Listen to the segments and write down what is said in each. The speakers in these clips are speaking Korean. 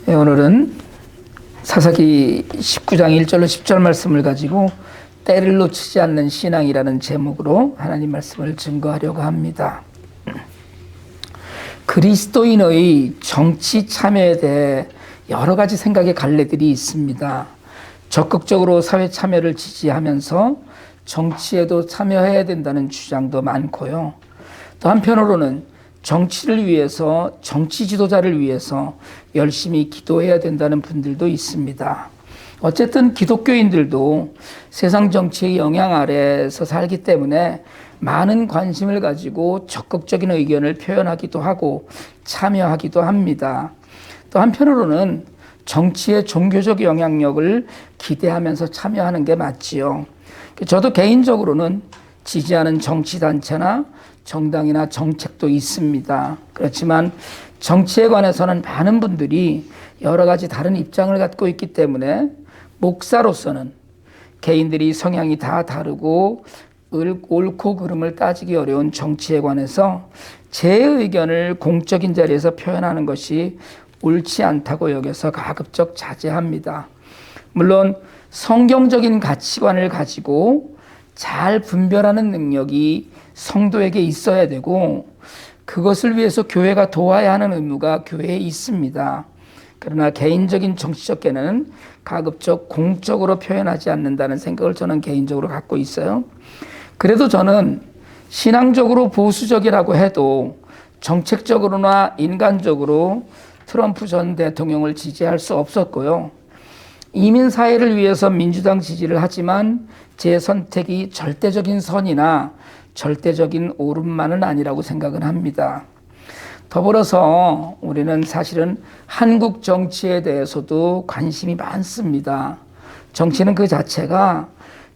오늘은 사사기 19장 1절로 10절 말씀을 가지고 때를 놓치지 않는 신앙이라는 제목으로 하나님 말씀을 증거하려고 합니다. 그리스도인의 정치 참여에 대해 여러 가지 생각의 갈래들이 있습니다. 적극적으로 사회 참여를 지지하면서 정치에도 참여해야 된다는 주장도 많고요. 또 한편으로는 정치를 위해서, 정치 지도자를 위해서 열심히 기도해야 된다는 분들도 있습니다. 어쨌든 기독교인들도 세상 정치의 영향 아래에서 살기 때문에 많은 관심을 가지고 적극적인 의견을 표현하기도 하고 참여하기도 합니다. 또 한편으로는 정치의 종교적 영향력을 기대하면서 참여하는 게 맞지요. 저도 개인적으로는 지지하는 정치단체나 정당이나 정책도 있습니다. 그렇지만 정치에 관해서는 많은 분들이 여러 가지 다른 입장을 갖고 있기 때문에 목사로서는 개인들이 성향이 다 다르고 옳고 그름을 따지기 어려운 정치에 관해서 제 의견을 공적인 자리에서 표현하는 것이 옳지 않다고 여겨서 가급적 자제합니다. 물론 성경적인 가치관을 가지고 잘 분별하는 능력이 성도에게 있어야 되고 그것을 위해서 교회가 도와야 하는 의무가 교회에 있습니다. 그러나 개인적인 정치적 견해는 가급적 공적으로 표현하지 않는다는 생각을 저는 개인적으로 갖고 있어요. 그래도 저는 신앙적으로 보수적이라고 해도 정책적으로나 인간적으로 트럼프 전 대통령을 지지할 수 없었고요. 이민 사회를 위해서 민주당 지지를 하지만 제 선택이 절대적인 선이나 절대적인 옳음만은 아니라고 생각은 합니다. 더불어서 우리는 사실은 한국 정치에 대해서도 관심이 많습니다. 정치는 그 자체가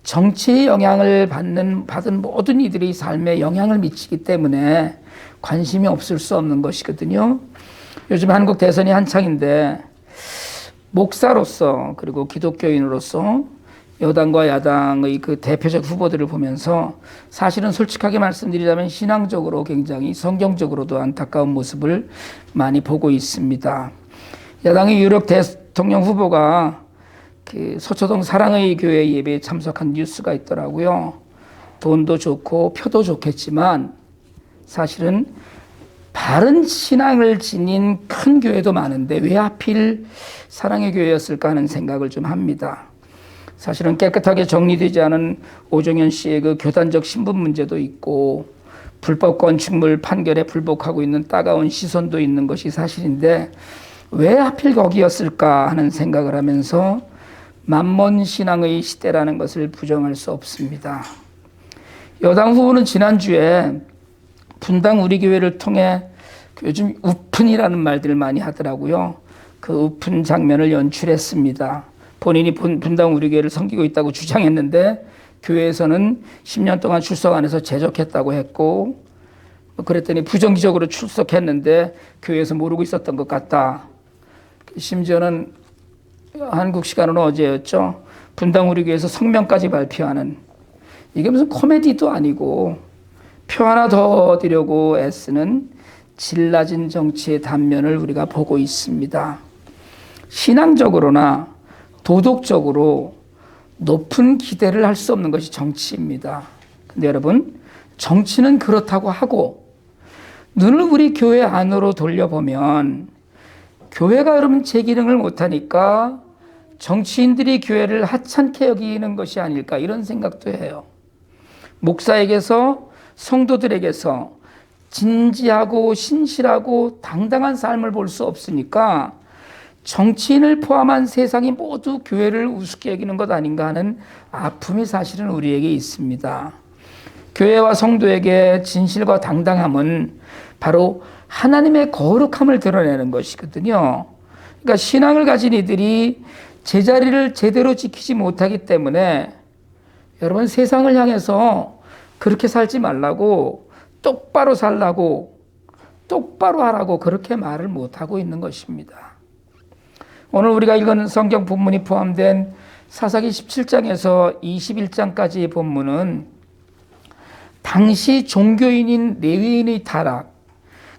정치의 영향을 받은 모든 이들의 삶에 영향을 미치기 때문에 관심이 없을 수 없는 것이거든요. 요즘 한국 대선이 한창인데 목사로서 그리고 기독교인으로서 여당과 야당의 그 대표적 후보들을 보면서 사실은 솔직하게 말씀드리자면 신앙적으로 굉장히 성경적으로도 안타까운 모습을 많이 보고 있습니다. 야당의 유력 대통령 후보가 그 서초동 사랑의 교회 예배에 참석한 뉴스가 있더라고요. 돈도 좋고 표도 좋겠지만 사실은 바른 신앙을 지닌 큰 교회도 많은데 왜 하필 사랑의 교회였을까 하는 생각을 좀 합니다. 사실은 깨끗하게 정리되지 않은 오정현 씨의 그 교단적 신분 문제도 있고 불법 건축물 판결에 불복하고 있는 따가운 시선도 있는 것이 사실인데 왜 하필 거기였을까 하는 생각을 하면서 만몬 신앙의 시대라는 것을 부정할 수 없습니다. 여당 후보는 지난주에 분당 우리 교회를 통해 요즘 우픈이라는 말들을 많이 하더라고요. 그 우픈 장면을 연출했습니다. 본인이 분당 우리 교회를 섬기고 있다고 주장했는데 교회에서는 10년 동안 출석 안 해서 제적했다고 했고 그랬더니 부정기적으로 출석했는데 교회에서 모르고 있었던 것 같다. 심지어는 한국 시간으로 어제였죠. 분당 우리 교회에서 성명까지 발표하는 이게 무슨 코미디도 아니고 표 하나 더 얻으려고 애쓰는 질 낮은 정치의 단면을 우리가 보고 있습니다. 신앙적으로나 도덕적으로 높은 기대를 할 수 없는 것이 정치입니다. 근데 여러분, 정치는 그렇다고 하고 눈을 우리 교회 안으로 돌려보면 교회가 여러분 제 기능을 못하니까 정치인들이 교회를 하찮게 여기는 것이 아닐까 이런 생각도 해요. 목사에게서 성도들에게서 진지하고 신실하고 당당한 삶을 볼 수 없으니까 정치인을 포함한 세상이 모두 교회를 우습게 여기는 것 아닌가 하는 아픔이 사실은 우리에게 있습니다. 교회와 성도에게 진실과 당당함은 바로 하나님의 거룩함을 드러내는 것이거든요. 그러니까 신앙을 가진 이들이 제자리를 제대로 지키지 못하기 때문에 여러분 세상을 향해서 그렇게 살지 말라고 똑바로 살라고 똑바로 하라고 그렇게 말을 못하고 있는 것입니다. 오늘 우리가 읽은 성경 본문이 포함된 사사기 17장에서 21장까지의 본문은 당시 종교인인 레위인의 타락,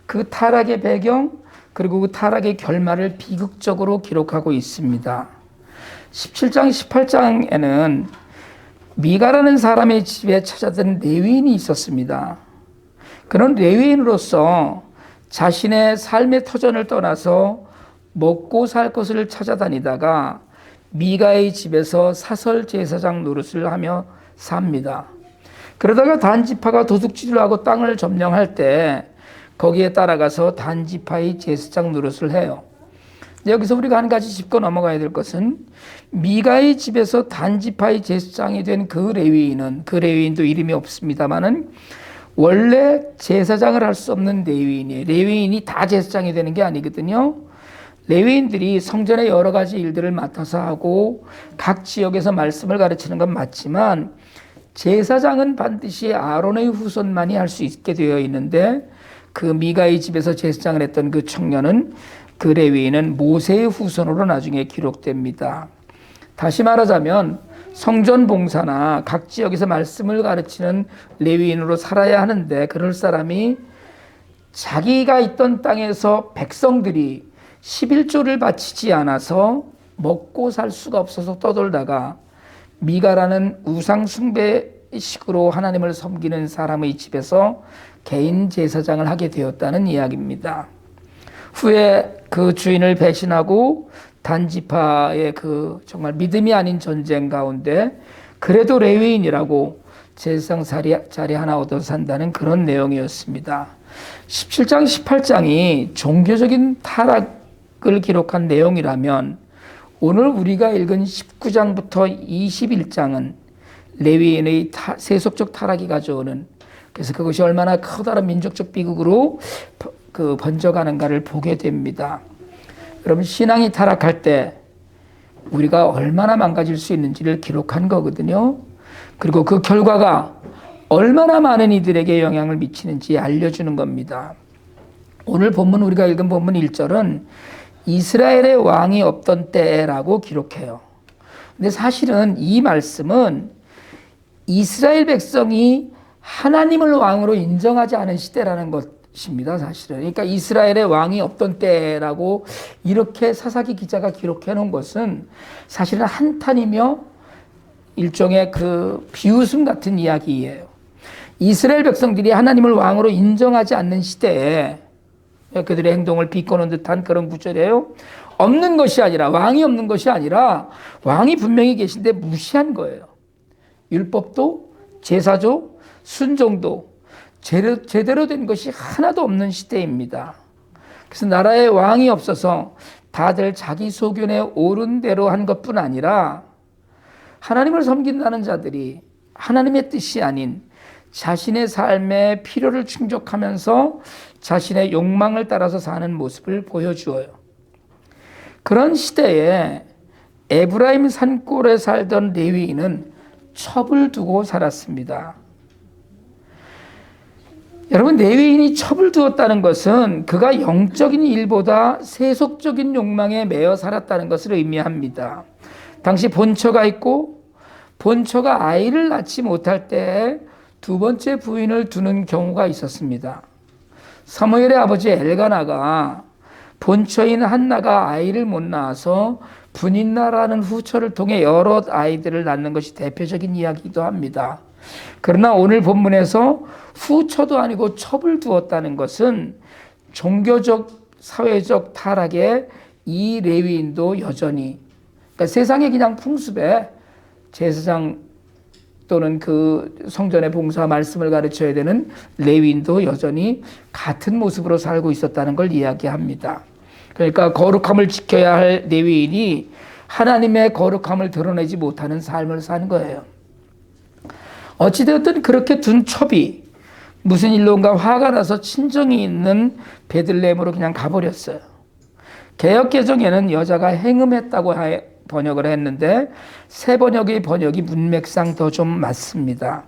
그 타락의 배경, 그리고 그 타락의 결말을 비극적으로 기록하고 있습니다. 17장, 18장에는 미가라는 사람의 집에 찾아든 레위인이 있었습니다. 그런 레위인으로서 자신의 삶의 터전을 떠나서 먹고 살 것을 찾아다니다가 미가의 집에서 사설 제사장 노릇을 하며 삽니다. 그러다가 단지파가 도둑질을 하고 땅을 점령할 때 거기에 따라가서 단지파의 제사장 노릇을 해요. 여기서 우리가 한 가지 짚고 넘어가야 될 것은 미가의 집에서 단지파의 제사장이 된 그 레위인도 이름이 없습니다만은 원래 제사장을 할 수 없는 레위인이에요. 레위인이 다 제사장이 되는 게 아니거든요. 레위인들이 성전의 여러 가지 일들을 맡아서 하고 각 지역에서 말씀을 가르치는 건 맞지만 제사장은 반드시 아론의 후손만이 할 수 있게 되어 있는데 그 미가의 집에서 제사장을 했던 그 청년은 그 레위인은 모세의 후손으로 나중에 기록됩니다. 다시 말하자면 성전 봉사나 각 지역에서 말씀을 가르치는 레위인으로 살아야 하는데 그럴 사람이 자기가 있던 땅에서 백성들이 11조를 바치지 않아서 먹고 살 수가 없어서 떠돌다가 미가라는 우상 숭배식으로 하나님을 섬기는 사람의 집에서 개인 제사장을 하게 되었다는 이야기입니다. 후에 그 주인을 배신하고 단지파의 그 정말 믿음이 아닌 전쟁 가운데 그래도 레위인이라고 제사장 자리 하나 얻어 산다는 그런 내용이었습니다. 17장, 18장이 종교적인 타락을 기록한 내용이라면 오늘 우리가 읽은 19장부터 21장은 레위인의 세속적 타락이 가져오는, 그래서 그것이 얼마나 커다란 민족적 비극으로 번져가는가를 보게 됩니다. 여러분, 신앙이 타락할 때 우리가 얼마나 망가질 수 있는지를 기록한 거거든요. 그리고 그 결과가 얼마나 많은 이들에게 영향을 미치는지 알려주는 겁니다. 오늘 본문, 우리가 읽은 본문 1절은 이스라엘의 왕이 없던 때라고 기록해요. 근데 사실은 이 말씀은 이스라엘 백성이 하나님을 왕으로 인정하지 않은 시대라는 것입니다, 사실은. 그러니까 이스라엘의 왕이 없던 때라고 이렇게 사사기 기자가 기록해 놓은 것은 사실은 한탄이며 일종의 그 비웃음 같은 이야기예요. 이스라엘 백성들이 하나님을 왕으로 인정하지 않는 시대에 그들의 행동을 비꼬는 듯한 그런 구절이에요. 없는 것이 아니라, 왕이 없는 것이 아니라 왕이 분명히 계신데 무시한 거예요. 율법도, 제사도, 순종도 제대로 된 것이 하나도 없는 시대입니다. 그래서 나라에 왕이 없어서 다들 자기 소견에 옳은 대로 한 것뿐 아니라 하나님을 섬긴다는 자들이 하나님의 뜻이 아닌 자신의 삶의 필요를 충족하면서 자신의 욕망을 따라서 사는 모습을 보여주어요. 그런 시대에 에브라임 산골에 살던 레위인은 첩을 두고 살았습니다. 여러분, 레위인이 첩을 두었다는 것은 그가 영적인 일보다 세속적인 욕망에 매여 살았다는 것을 의미합니다. 당시 본처가 있고 본처가 아이를 낳지 못할 때 두 번째 부인을 두는 경우가 있었습니다. 사무엘의 아버지 엘가나가 본처인 한나가 아이를 못 낳아서 분인나라는 후처를 통해 여러 아이들을 낳는 것이 대표적인 이야기이기도 합니다. 그러나 오늘 본문에서 후처도 아니고 첩을 두었다는 것은 종교적, 사회적 타락에 이 레위인도 여전히, 그러니까 세상의 그냥 풍습에 제사장 또는 그 성전의 봉사 말씀을 가르쳐야 되는 레위인도 여전히 같은 모습으로 살고 있었다는 걸 이야기합니다. 그러니까 거룩함을 지켜야 할 레위인이 하나님의 거룩함을 드러내지 못하는 삶을 사는 거예요. 어찌되었든 그렇게 둔 첩이 무슨 일로인가 화가 나서 친정이 있는 베들레헴으로 그냥 가버렸어요. 개역개정에는 여자가 행음했다고 번역을 했는데 새 번역의 번역이 문맥상 더 좀 맞습니다.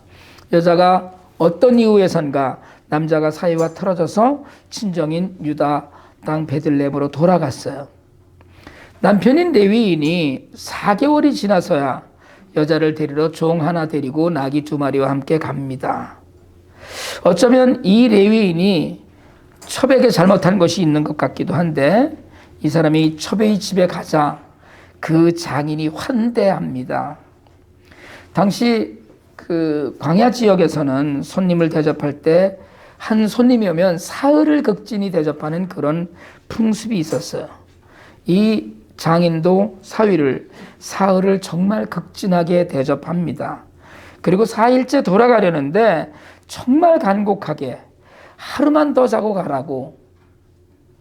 여자가 어떤 이유에선가 남자가 사이와 틀어져서 친정인 유다 땅 베들레헴으로 돌아갔어요. 남편인 레위인이 4개월이 지나서야 여자를 데리러 종 하나 데리고 나귀 2마리와 함께 갑니다. 어쩌면 이 레위인이 첩에게 잘못한 것이 있는 것 같기도 한데 이 사람이 첩의 집에 가자 그 장인이 환대합니다. 당시 그 광야 지역에서는 손님을 대접할 때 한 손님이 오면 사흘을 극진히 대접하는 그런 풍습이 있었어요. 이 장인도 사흘을 정말 극진하게 대접합니다. 그리고 4일째 돌아가려는데 정말 간곡하게 하루만 더 자고 가라고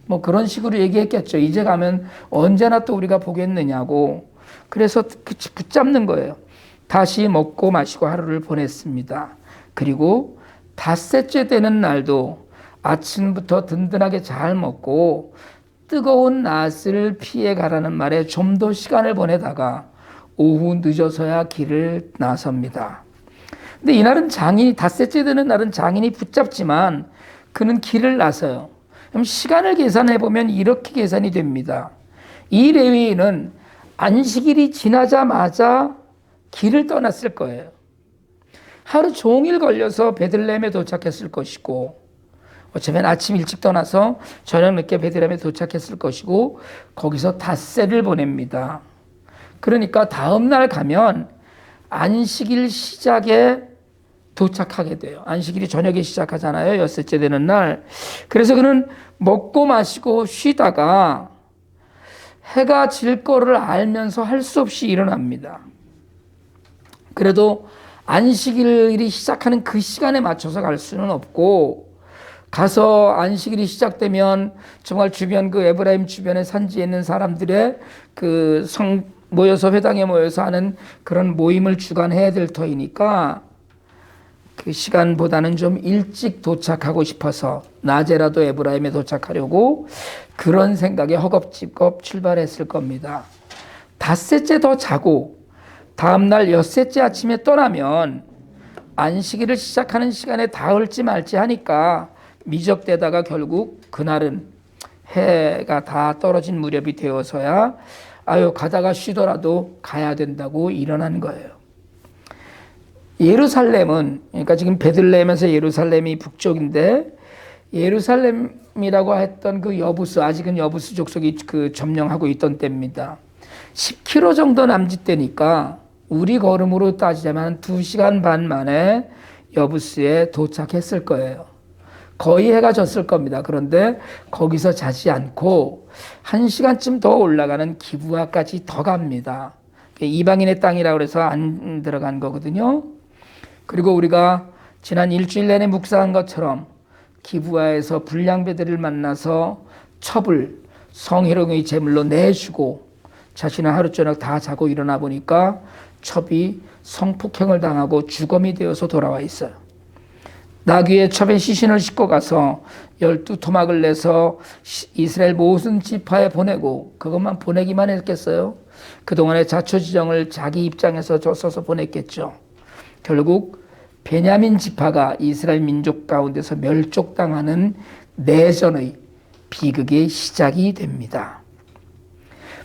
뭐 그런 식으로 얘기했겠죠. 이제 가면 언제나 또 우리가 보겠느냐고. 그래서 붙잡는 거예요. 다시 먹고 마시고 하루를 보냈습니다. 그리고 닷새째 되는 날도 아침부터 든든하게 잘 먹고 뜨거운 낫을 피해 가라는 말에 좀 더 시간을 보내다가 오후 늦어서야 길을 나섭니다. 근데 이날은 닷새째 되는 날은 장인이 붙잡지만 그는 길을 나서요. 그럼 시간을 계산해 보면 이렇게 계산이 됩니다. 이 레위인은 안식일이 지나자마자 길을 떠났을 거예요. 하루 종일 걸려서 베들레헴에 도착했을 것이고 어쩌면 아침 일찍 떠나서 저녁 늦게 베들레헴에 도착했을 것이고 거기서 닷새를 보냅니다. 그러니까 다음 날 가면 안식일 시작에 도착하게 돼요. 안식일이 저녁에 시작하잖아요. 엿새째 되는 날. 그래서 그는 먹고 마시고 쉬다가 해가 질 거를 알면서 할 수 없이 일어납니다. 그래도 안식일이 시작하는 그 시간에 맞춰서 갈 수는 없고 가서 안식일이 시작되면 정말 주변 그 에브라임 주변의 산지에 있는 사람들의 그 회당에 모여서 하는 그런 모임을 주관해야 될 터이니까 그 시간보다는 좀 일찍 도착하고 싶어서 낮에라도 에브라임에 도착하려고 그런 생각에 허겁지겁 출발했을 겁니다. 닷새째 더 자고 다음날 엿새째 아침에 떠나면 안식일을 시작하는 시간에 닿을지 말지 하니까 미적대다가 결국 그날은 해가 다 떨어진 무렵이 되어서야 가다가 쉬더라도 가야 된다고 일어난 거예요. 예루살렘은 그러니까 지금 베들레헴에서 예루살렘이 북쪽인데 예루살렘이라고 했던 그 여부스 아직은 여부스 족속이 그 점령하고 있던 때입니다. 10km 정도 남짓되니까 우리 걸음으로 따지자면 2시간 반 만에 여부스에 도착했을 거예요. 거의 해가 졌을 겁니다. 그런데 거기서 자지 않고 1시간쯤 더 올라가는 기브아까지 더 갑니다. 이방인의 땅이라고 해서 안 들어간 거거든요. 그리고 우리가 지난 일주일 내내 묵상한 것처럼 기브아에서 불량배들을 만나서 첩을 성희롱의 제물로 내주고 자신은 하루 저녁 다 자고 일어나 보니까 첩이 성폭행을 당하고 주검이 되어서 돌아와 있어요. 나귀에 첩의 시신을 싣고 가서 12토막을 내서 이스라엘 모든 지파에 보내고 그것만 보내기만 했겠어요? 그동안의 자초지정을 자기 입장에서 써서 보냈겠죠. 결국 베냐민 지파가 이스라엘 민족 가운데서 멸족당하는 내전의 비극의 시작이 됩니다.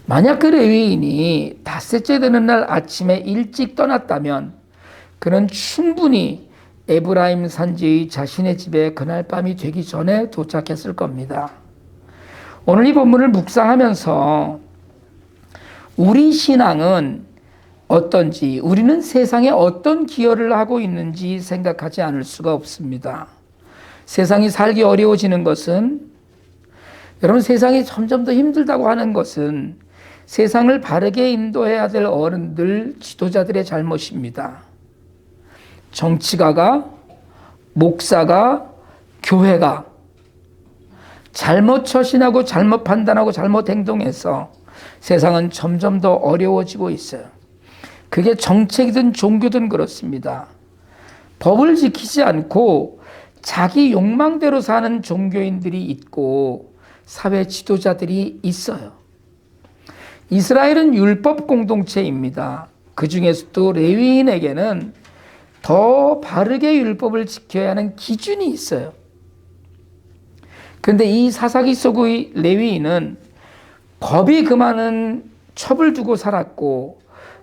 만약 그 레위인이 닷새째 되는 날 아침에 일찍 떠났다면 그는 충분히 에브라임 산지의 자신의 집에 그날 밤이 되기 전에 도착했을 겁니다. 오늘 이 본문을 묵상하면서 우리 신앙은 어떤지, 우리는 세상에 어떤 기여를 하고 있는지 생각하지 않을 수가 없습니다. 세상이 살기 어려워지는 것은, 여러분 세상이 점점 더 힘들다고 하는 것은 세상을 바르게 인도해야 될 어른들, 지도자들의 잘못입니다. 정치가가, 목사가, 교회가 잘못 처신하고 잘못 판단하고 잘못 행동해서 세상은 점점 더 어려워지고 있어요. 그게 정책이든 종교든 그렇습니다. 법을 지키지 않고 자기 욕망대로 사는 종교인들이 있고 사회 지도자들이 있어요. 이스라엘은 율법 공동체입니다. 그 중에서도 레위인에게는 더 바르게 율법을 지켜야 하는 기준이 있어요. 그런데 이 사사기 속의 레위인은 겁이 그 많은 첩을 두고 살았고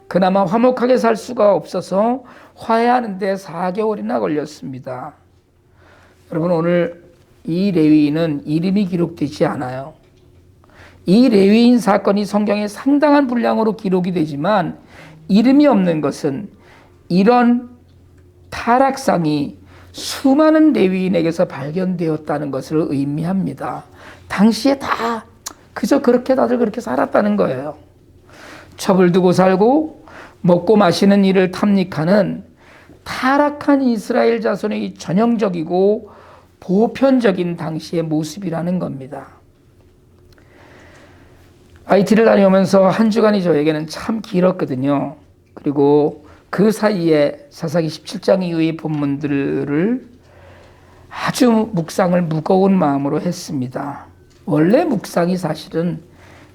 그나마 화목하게 살 수가 없어서 화해하는 데 4개월이나 걸렸습니다. 여러분 오늘 이 레위인은 이름이 기록되지 않아요. 이 레위인 사건이 성경에 상당한 분량으로 기록이 되지만 이름이 없는 것은 이런 타락상이 수많은 레위인에게서 발견되었다는 것을 의미합니다. 당시에 다 그저 그렇게 다들 그렇게 살았다는 거예요. 첩을 두고 살고 먹고 마시는 일을 탐닉하는 타락한 이스라엘 자손의 전형적이고 보편적인 당시의 모습이라는 겁니다. IT를 다녀오면서 한 주간이 저에게는 참 길었거든요. 그리고 그 사이에 사사기 17장 이후의 본문들을 아주 묵상을 무거운 마음으로 했습니다. 원래 묵상이 사실은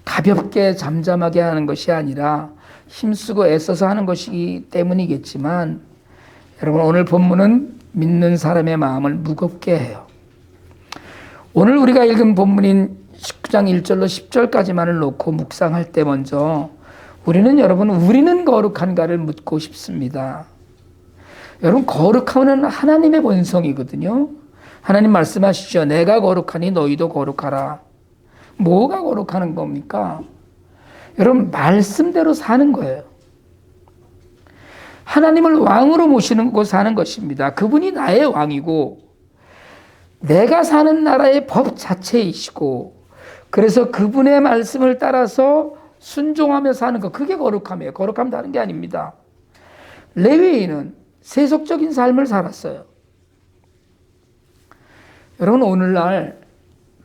가볍게 잠잠하게 하는 것이 아니라 힘쓰고 애써서 하는 것이기 때문이겠지만 여러분, 오늘 본문은 믿는 사람의 마음을 무겁게 해요. 오늘 우리가 읽은 본문인 19장 1절로 10절까지만을 놓고 묵상할 때 먼저 우리는 거룩한가를 묻고 싶습니다. 여러분, 거룩함은 하나님의 본성이거든요. 하나님 말씀하시죠. 내가 거룩하니 너희도 거룩하라. 뭐가 거룩하는 겁니까? 여러분, 말씀대로 사는 거예요. 하나님을 왕으로 모시고 사는 것입니다. 그분이 나의 왕이고 내가 사는 나라의 법 자체이시고 그래서 그분의 말씀을 따라서 순종하며 사는 것, 그게 거룩함이에요. 거룩함 다른 게 아닙니다. 레위인은 세속적인 삶을 살았어요. 여러분, 오늘날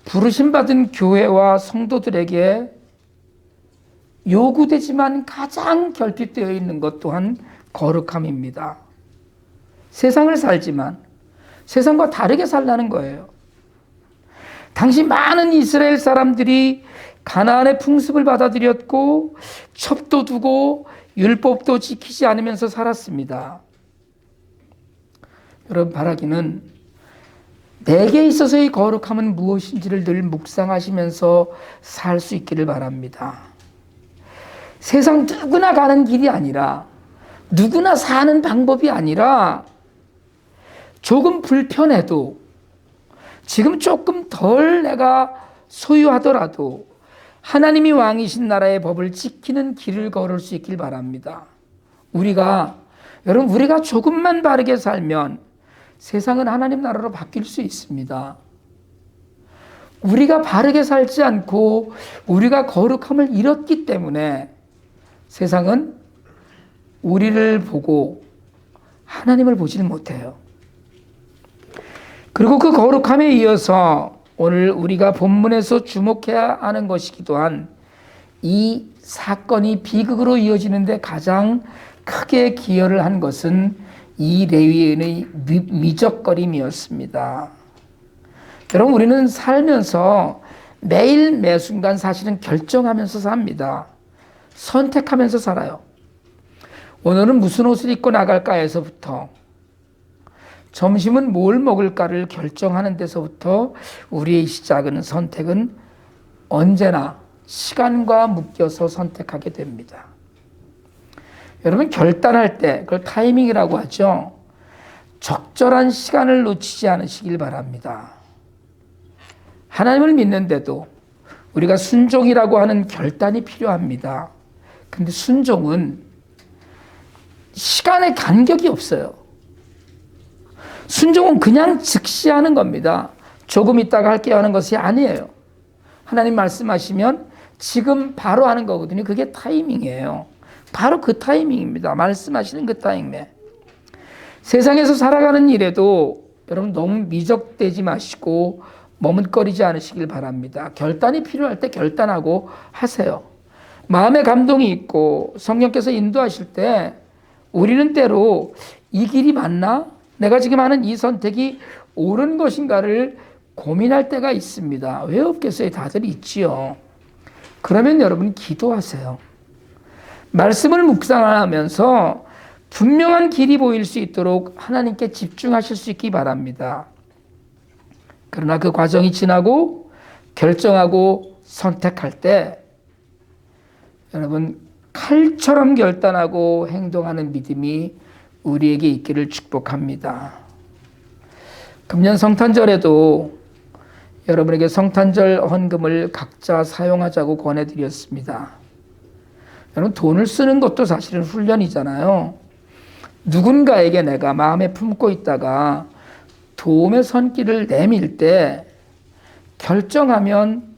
부르심받은 교회와 성도들에게 요구되지만 가장 결핍되어 있는 것 또한 거룩함입니다. 세상을 살지만 세상과 다르게 살라는 거예요. 당시 많은 이스라엘 사람들이 가나안의 풍습을 받아들였고 첩도 두고 율법도 지키지 않으면서 살았습니다. 여러분, 바라기는 내게 있어서의 거룩함은 무엇인지를 늘 묵상하시면서 살 수 있기를 바랍니다. 세상 누구나 가는 길이 아니라 누구나 사는 방법이 아니라 조금 불편해도 지금 조금 덜 내가 소유하더라도 하나님이 왕이신 나라의 법을 지키는 길을 걸을 수 있길 바랍니다. 우리가 조금만 바르게 살면 세상은 하나님 나라로 바뀔 수 있습니다. 우리가 바르게 살지 않고 우리가 거룩함을 잃었기 때문에 세상은 우리를 보고 하나님을 보지는 못해요. 그리고 그 거룩함에 이어서 오늘 우리가 본문에서 주목해야 하는 것이기도 한 이 사건이 비극으로 이어지는데 가장 크게 기여를 한 것은 이 레위인의 미적거림이었습니다. 여러분, 우리는 살면서 매일 매순간 사실은 결정하면서 삽니다. 선택하면서 살아요. 오늘은 무슨 옷을 입고 나갈까에서부터 점심은 뭘 먹을까를 결정하는 데서부터 우리의 시작은 선택은 언제나 시간과 묶여서 선택하게 됩니다. 여러분, 결단할 때 그걸 타이밍이라고 하죠. 적절한 시간을 놓치지 않으시길 바랍니다. 하나님을 믿는데도 우리가 순종이라고 하는 결단이 필요합니다. 근데 순종은 시간의 간격이 없어요. 순종은 그냥 즉시 하는 겁니다. 조금 있다가 할게요 하는 것이 아니에요. 하나님 말씀하시면 지금 바로 하는 거거든요. 그게 타이밍이에요. 바로 그 타이밍입니다. 말씀하시는 그 타이밍에. 세상에서 살아가는 일에도 여러분 너무 미적되지 마시고 머뭇거리지 않으시길 바랍니다. 결단이 필요할 때 결단하고 하세요. 마음의 감동이 있고 성령께서 인도하실 때 우리는 때로 이 길이 맞나? 내가 지금 하는 이 선택이 옳은 것인가를 고민할 때가 있습니다. 왜 없겠어요? 다들 있지요. 그러면 여러분 기도하세요. 말씀을 묵상하면서 분명한 길이 보일 수 있도록 하나님께 집중하실 수 있기 바랍니다. 그러나 그 과정이 지나고 결정하고 선택할 때 여러분 칼처럼 결단하고 행동하는 믿음이 우리에게 있기를 축복합니다. 금년 성탄절에도 여러분에게 성탄절 헌금을 각자 사용하자고 권해드렸습니다. 여러분, 돈을 쓰는 것도 사실은 훈련이잖아요. 누군가에게 내가 마음에 품고 있다가 도움의 손길을 내밀 때 결정하면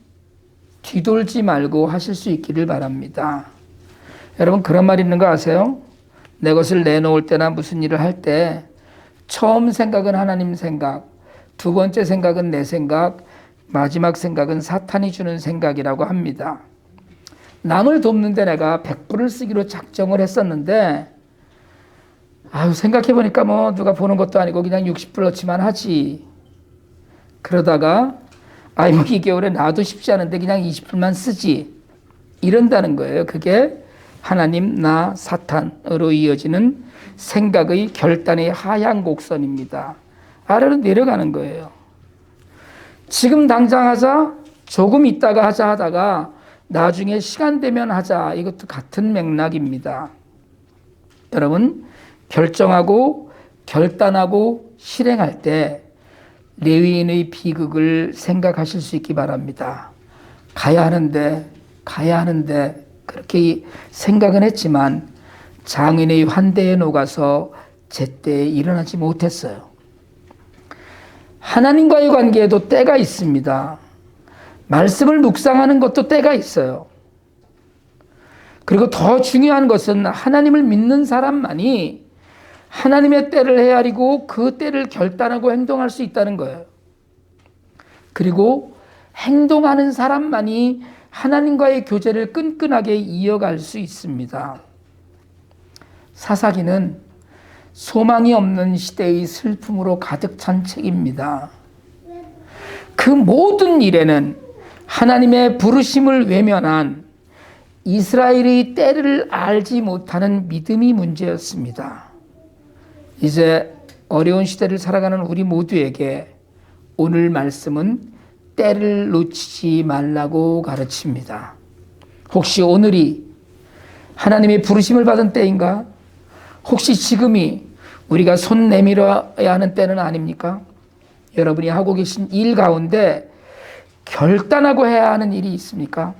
뒤돌지 말고 하실 수 있기를 바랍니다. 여러분, 그런 말 있는 거 아세요? 내 것을 내놓을 때나 무슨 일을 할 때 처음 생각은 하나님 생각, 두 번째 생각은 내 생각, 마지막 생각은 사탄이 주는 생각이라고 합니다. 남을 돕는데 내가 100불을 쓰기로 작정을 했었는데 생각해보니까 뭐 누가 보는 것도 아니고 그냥 60불 넣지만 하지. 그러다가 뭐 이 겨울에 나도 쉽지 않은데 그냥 20불만 쓰지. 이런다는 거예요. 그게 하나님, 나, 사탄으로 이어지는 생각의 결단의 하향 곡선입니다. 아래로 내려가는 거예요. 지금 당장 하자, 조금 있다가 하자 하다가 나중에 시간 되면 하자. 이것도 같은 맥락입니다. 여러분, 결정하고 결단하고 실행할 때 레위인의 비극을 생각하실 수 있기 바랍니다. 가야 하는데 그렇게 생각은 했지만 장인의 환대에 녹아서 제때 일어나지 못했어요. 하나님과의 관계에도 때가 있습니다. 말씀을 묵상하는 것도 때가 있어요. 그리고 더 중요한 것은 하나님을 믿는 사람만이 하나님의 때를 헤아리고 그 때를 결단하고 행동할 수 있다는 거예요. 그리고 행동하는 사람만이 하나님과의 교제를 끈끈하게 이어갈 수 있습니다. 사사기는 소망이 없는 시대의 슬픔으로 가득 찬 책입니다. 그 모든 일에는 하나님의 부르심을 외면한 이스라엘의 때를 알지 못하는 믿음이 문제였습니다. 이제 어려운 시대를 살아가는 우리 모두에게 오늘 말씀은 때를 놓치지 말라고 가르칩니다. 혹시 오늘이 하나님의 부르심을 받은 때인가? 혹시 지금이 우리가 손 내밀어야 하는 때는 아닙니까? 여러분이 하고 계신 일 가운데 결단하고 해야 하는 일이 있습니까?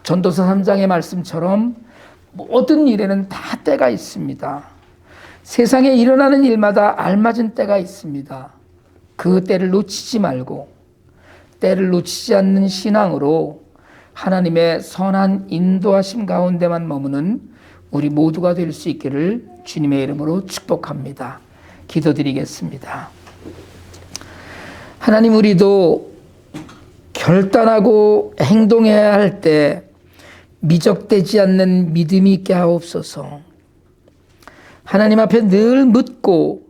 전도서 3장의 말씀처럼 모든 일에는 다 때가 있습니다. 세상에 일어나는 일마다 알맞은 때가 있습니다. 그 때를 놓치지 말고 때를 놓치지 않는 신앙으로 하나님의 선한 인도하심 가운데만 머무는 우리 모두가 될 수 있기를 주님의 이름으로 축복합니다. 기도드리겠습니다. 하나님, 우리도 결단하고 행동해야 할 때 미적되지 않는 믿음이 있게 하옵소서. 하나님 앞에 늘 묻고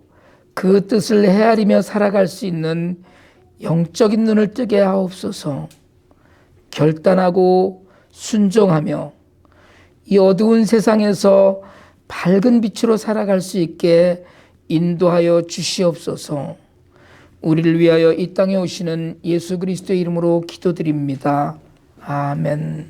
그 뜻을 헤아리며 살아갈 수 있는 영적인 눈을 뜨게 하옵소서. 결단하고 순종하며 이 어두운 세상에서 밝은 빛으로 살아갈 수 있게 인도하여 주시옵소서. 우리를 위하여 이 땅에 오시는 예수 그리스도의 이름으로 기도드립니다. 아멘.